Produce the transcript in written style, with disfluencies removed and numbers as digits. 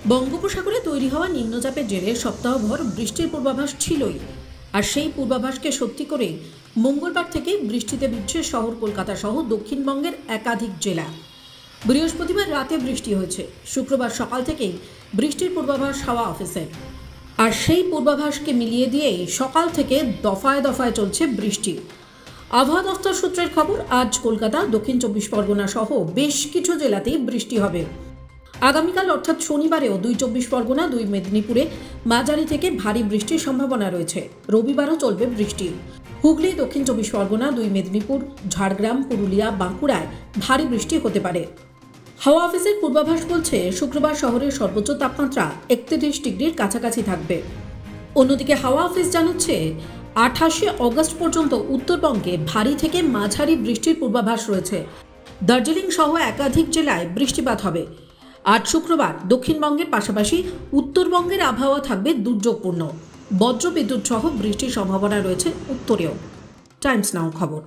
বঙ্গোপসাগরে তৈরি হওয়া নিম্নচাপের জেরে সপ্তাহভর বৃষ্টির পূর্বাভাস ছিলই। আর সেই পূর্বাভাসকে সত্যি করে মঙ্গলবার থেকে বৃষ্টিতে ভিজছে শহর কলকাতা সহ দক্ষিণবঙ্গের একাধিক জেলা। বৃহস্পতিবার রাতে বৃষ্টি হয়েছে, শুক্রবার সকাল থেকেই বৃষ্টির পূর্বাভাস হাওয়া অফিসের। আর সেই পূর্বাভাসকে মিলিয়ে দিয়েই সকাল থেকে দফায় দফায় চলছে বৃষ্টি। আবহাওয়া দফতর সূত্রের খবর, আজ কলকাতা, দক্ষিণ চব্বিশ পরগনা সহ বেশ কিছু জেলাতেই বৃষ্টি হবে। আগামীকাল অর্থাৎ শনিবারেও 2 চব্বিশ পরগনা, 2 মেদিনীপুরে মাঝারি থেকে ভারী বৃষ্টির সম্ভাবনা রয়েছে। রবিবারও চলবে বৃষ্টি। হুগলি, দক্ষিণ চব্বিশ পরগনা, 2 মেদিনীপুর, ঝাড়গ্রাম, পুরুলিয়া, বাঁকুড়ায় ভারী বৃষ্টি হতে পারে। হাওয়া অফিসের পূর্বাভাস বলছে, শুক্রবার শহরের সর্বোচ্চ তাপমাত্রা 31 ডিগ্রির কাছাকাছি থাকবে। অন্যদিকে হাওয়া অফিস জানাচ্ছে, 28 অগস্ট পর্যন্ত উত্তরবঙ্গে ভারী থেকে মাঝারি বৃষ্টির পূর্বাভাস রয়েছে। দার্জিলিং সহ একাধিক জেলায় বৃষ্টিপাত হবে। আজ শুক্রবার দক্ষিণবঙ্গের পাশাপাশি উত্তরবঙ্গের আবহাওয়া থাকবে দুর্যোগপূর্ণ। বজ্রবিদ্যুৎ সহ বৃষ্টির সম্ভাবনা রয়েছে উত্তরেও। টাইমস নাও খবর।